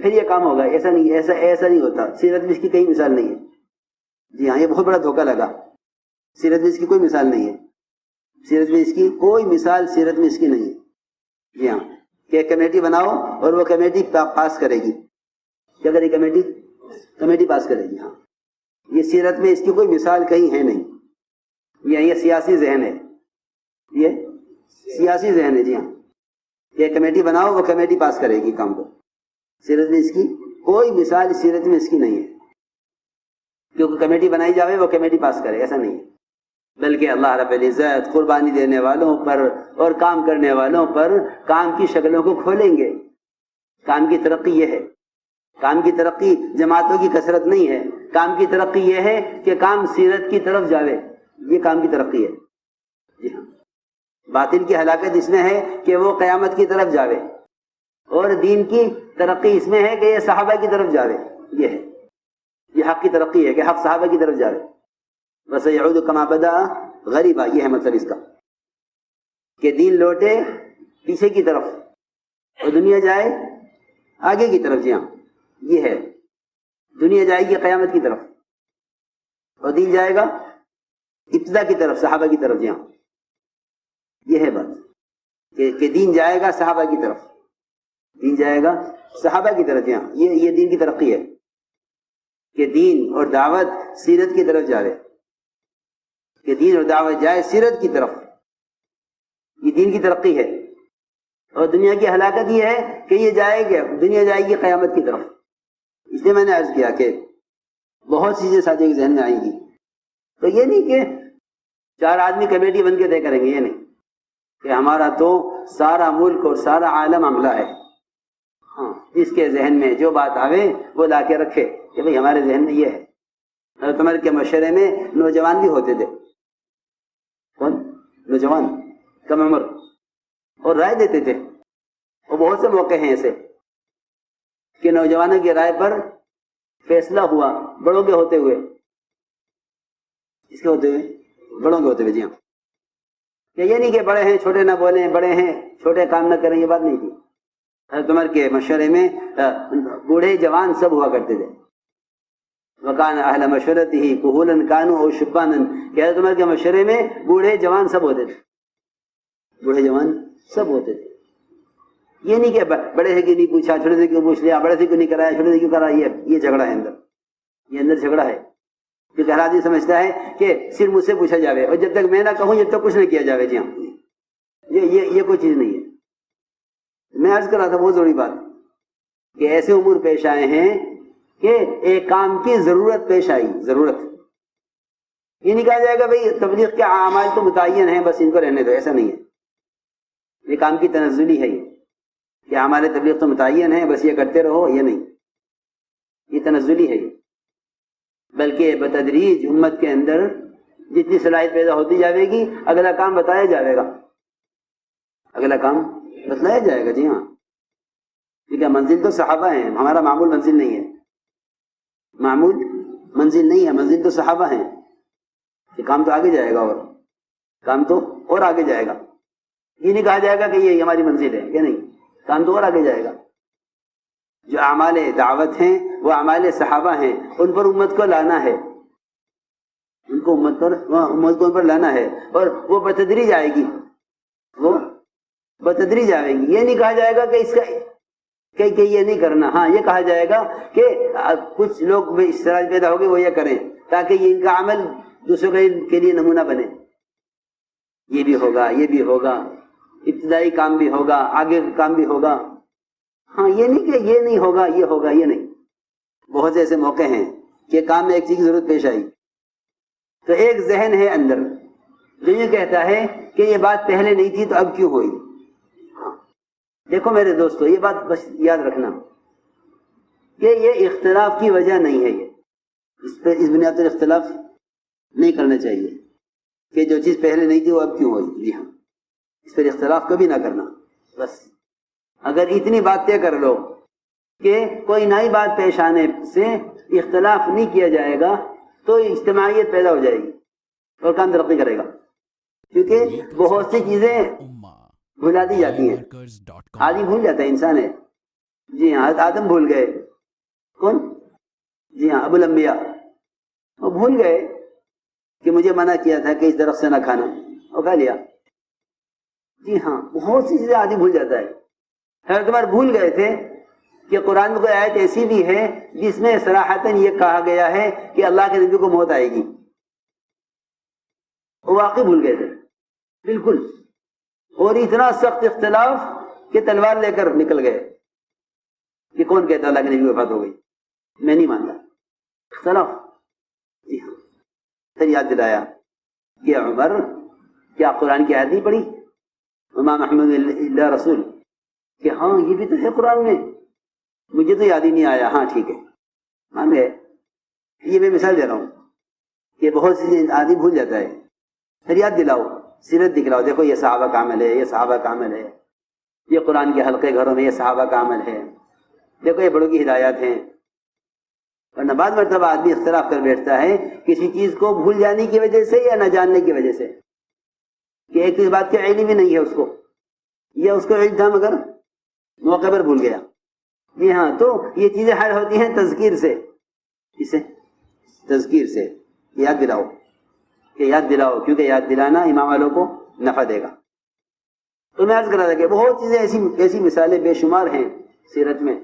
پھر یہ کام ہوگا. ایسا نہیں، ایسا نہیں ہوتا. سیرت میں اس کی کہیں مثال نہیں ہے. جی ہاں، یہ بہت بڑا دھوکہ لگا. سیرت میں اس کی کوئی مثال نہیں ہے. سیرت میں اس کی کوئی مثال سیرت میں اس کی نہیں ہے. جی ہاں، کہ ایک کمیٹی بناؤ اور وہ کمیٹی پاس کرے گی. کیا کرے گی؟ کمیٹی پاس کرے گی. ہاں، یہ سیرت میں اس کی کوئی مثال کہیں ہے نہیں. یہ سیاسی ذہن ہے. یہ سیاسی ذہن ہے. جی ہاں، کہ ایک کمیٹی بناؤ، وہ کمیٹی پاس کرے گی کام کو. سیرت میں اس کی کوئی مثال سیرت میں اس کی نہیں ہے. کیونکہ کمیٹی بنائی جاوے وہ کمیٹی پاس کرے، ایسا نہیں ہے. بلکہ اللہ رب العزت قربانی دینے والوں پر اور کام کرنے والوں پر کام کی شکلوں کو کھولیں گے. کام کی ترقی یہ ہے. کام کی ترقی جماعتوں کی کثرت نہیں ہے. کام کی ترقی یہ ہے کہ کام سیرت کی طرف جاوے. یہ کام کی ترقی ہے. جی ہاں، باطل کی ہلاکت اس میں ہے کہ وہ قیامت کی طرف جاوے، اور دین کی ترقی اس میں ہے کہ یہ صحابہ کی طرف جاوے. یہ ہے، یہ حق کی ترقی ہے کہ حق صحابہ کی طرف جاوے. وَسَيَعُودُ كَمَا بَدَأَ غَرِيبًا، یہ ہے مطلب اس کا کہ دین لوٹے پیچھے کی طرف اور دنیا جائے آگے کی طرف. جی ہاں، یہ ہے. دنیا جائے گی قیامت کی طرف اور دین جائے گا ابتدا کی طرف، صحابہ کی طرف. جی ہاں، یہ ہے بات کہ دین جائے گا صحابہ کی طرف. دین جائے گا صحابہ کی طرف. جی ہاں، یہ دین کی ترقی ہے کہ دین اور دعوت سیرت کی طرف جائے. کہ دین اور دعوت جائے سیرت کی طرف، یہ دین کی ترقی ہے. اور دنیا کی ہلاکت یہ ہے کہ یہ جائے گا، دنیا جائے گی قیامت کی طرف. اس لیے میں نے عرض کیا کہ بہت چیزیں ساتھی کے ذہن میں آئیں گی. تو یہ نہیں کہ 4 آدمی کمیٹی بن کے طے کریں گے. یہ نہیں کہ ہمارا تو سارا ملک اور سارا عالم عملہ ہے. ہاں، جس کے ذہن میں جو بات آوے وہ لا کے رکھے کہ بھئی ہمارے ذہن میں یہ ہے. حضرت عمر کے مشورے میں نوجوان بھی ہوتے تھے. کون؟ نوجوان کم عمر، اور رائے دیتے تھے. اور بہت سے موقع ہیں ایسے کہ نوجوانوں کی رائے پر فیصلہ ہوا بڑوں کے ہوتے ہوئے. اس کے ہوتے ہوئے، بڑوں کے ہوتے ہوئے. جی ہاں، کہ یہ نہیں کہ بڑے ہیں چھوٹے نہ بولیں، بڑے ہیں چھوٹے کام نہ کریں، یہ بات نہیں تھی. حضرت عمر کے مشورے میں بوڑھے جوان سب ہوا کرتے تھے. وکان اہل مشورتہ کہولا کانوا او شبانا، کہ حضرت عمر کے مشورے میں بوڑھے جوان سب ہوتے تھے. بوڑھے جوان سب ہوتے تھے. یہ نہیں کہ بڑے سے کیوں نہیں پوچھا، چھوٹے سے کیوں پوچھ لیا، بڑے سے کیوں نہیں کرایا، چھوٹے سے کیوں کرایا. یہ جھگڑا ہے اندر. یہ اندر جھگڑا ہے کیونکہ ہر آدمی سمجھتا ہے کہ صرف مجھ سے پوچھا جاوے، اور جب تک میں نہ کہوں جب تک کچھ نہ کیا جاوے. جی ہاں، یہ کوئی چیز نہیں ہے. میں عرض کر رہا تھا بہت ضروری بات کہ ایسے امور پیش آئے ہیں کہ ایک کام کی ضرورت پیش آئی. ضرورت یہ نہیں کہا جائے گا بھئی تبلیغ کے اعمال تو متعین ہیں بس ان کو رہنے دو. ایسا نہیں ہے. یہ کام کی تنزلی ہے یہ کہ اعمال تبلیغ تو متعین ہیں بس یہ کرتے رہو. یہ نہیں، یہ تنزلی ہے. یہ بلکہ بتدریج امت کے اندر جتنی صلاحیت پیدا ہوتی جاوے گی اگلا کام بتایا جائے گا. اگلا کام بتلایا جائے گا. جی ہاں، ٹھیک ہے. منزل تو صحابہ ہیں، ہمارا معمول منزل نہیں ہے. معمول منزل نہیں ہے، منزل تو صحابہ ہیں. کہ کام تو آگے جائے گا، اور کام تو اور آگے جائے گا. یہ نہیں کہا جائے گا کہ یہ ہماری منزل ہے. کہ نہیں، کام تو اور آگے جائے گا. جو اعمال دعوت ہیں وہ اعمال صحابہ ہیں. ان پر امت کو لانا ہے. ان کو امت کو ان پر لانا ہے، اور وہ بتدریج آئے گی. وہ بتدریج آئے گی. یہ نہیں کہا جائے گا کہ اس کا کہ یہ نہیں کرنا. ہاں، یہ کہا جائے گا کہ کچھ لوگ میں اس طرح پیدا ہو گئے وہ یہ کریں تاکہ یہ ان کا عمل دوسروں کے لیے نمونہ بنے. یہ بھی ہوگا، یہ بھی ہوگا، ابتدائی کام بھی ہوگا، آگے کام بھی ہوگا. ہاں، یہ نہیں کہ یہ نہیں ہوگا، یہ ہوگا. یہ نہیں. بہت سے ایسے موقع ہیں کہ کام میں ایک چیز کی ضرورت پیش آئی تو ایک ذہن ہے اندر جو یہ کہتا ہے کہ یہ بات پہلے نہیں تھی تو اب کیوں ہوئی. دیکھو میرے دوستو، یہ بات بس یاد رکھنا کہ یہ اختلاف کی وجہ نہیں ہے. یہ اس بنیاد پر اختلاف نہیں کرنا چاہیے کہ جو چیز پہلے نہیں تھی وہ اب کیوں ہوئی. جی ہاں، اس پر اختلاف کبھی نہ کرنا. بس اگر اتنی بات طے کر لو کہ کوئی نئی بات پیش آنے سے اختلاف نہیں کیا جائے گا تو اجتماعیت پیدا ہو جائے گی اور کام ترقی کرے گا. کیونکہ بہت سی چیزیں بھلا دی جاتی ہیں. آدمی بھول جاتا ہے، انسان ہے. جی ہاں آدم بھول گئے. کون؟ جی ہاں ابو الانبیاء. وہ بھول گئے کہ مجھے منع کیا تھا کہ اس درخت سے نہ کھانا، وہ کھا لیا. جی ہاں بہت سی چیزیں آدمی بھول جاتا ہے. حضرت عمر بھول گئے تھے کہ قرآن میں کوئی آیت ایسی بھی ہے جس میں صراحتاً یہ کہا گیا ہے کہ اللہ کے نبی کو موت آئے گی. وہ واقعی بھول گئے تھے بالکل. اور اتنا سخت اختلاف کہ تلوار لے کر نکل گئے کہ کون کہتا اللہ کے نبی کی وفات ہو گئی، میں نہیں مانتا. اختلاف. جی ہاں پھر یاد دلایا کہ عمر کیا قرآن کی آیت نہیں پڑھی وما محمد الا رسول، کہ ہاں یہ بھی تو ہے قرآن میں، مجھے تو یاد ہی نہیں آیا. ہاں ٹھیک ہے مان گئے. یہ میں مثال دے رہا ہوں کہ بہت سی چیزیں آدمی بھول جاتا ہے. پھر یاد دلاؤ، سیرت دکھلاؤ، دیکھو یہ صحابہ کا عمل ہے، یہ صحابہ کا عمل ہے، یہ قرآن کے حلقے گھروں میں یہ صحابہ کا عمل ہے، دیکھو یہ بڑوں کی ہدایات ہیں. ورنہ بعض مرتبہ آدمی اختلاف کر بیٹھتا ہے کسی چیز کو بھول جانے کی وجہ سے یا نہ جاننے کی وجہ سے، کہ ایک اس بات کا علم ہی نہیں ہے اس کو، یا اس کو علم تھا مگر موقع پر بھول گیا. جی ہاں تو یہ چیزیں حل ہوتی ہیں تذکیر سے. کسے؟ تذکیر سے. یاد دلاؤ کہ یاد دلاؤ، کیونکہ یاد دلانا ایمان والوں کو نفع دے گا. تو میں عرض کر رہا تھا کہ بہت چیزیں ایسی مثالیں بے شمار ہیں سیرت میں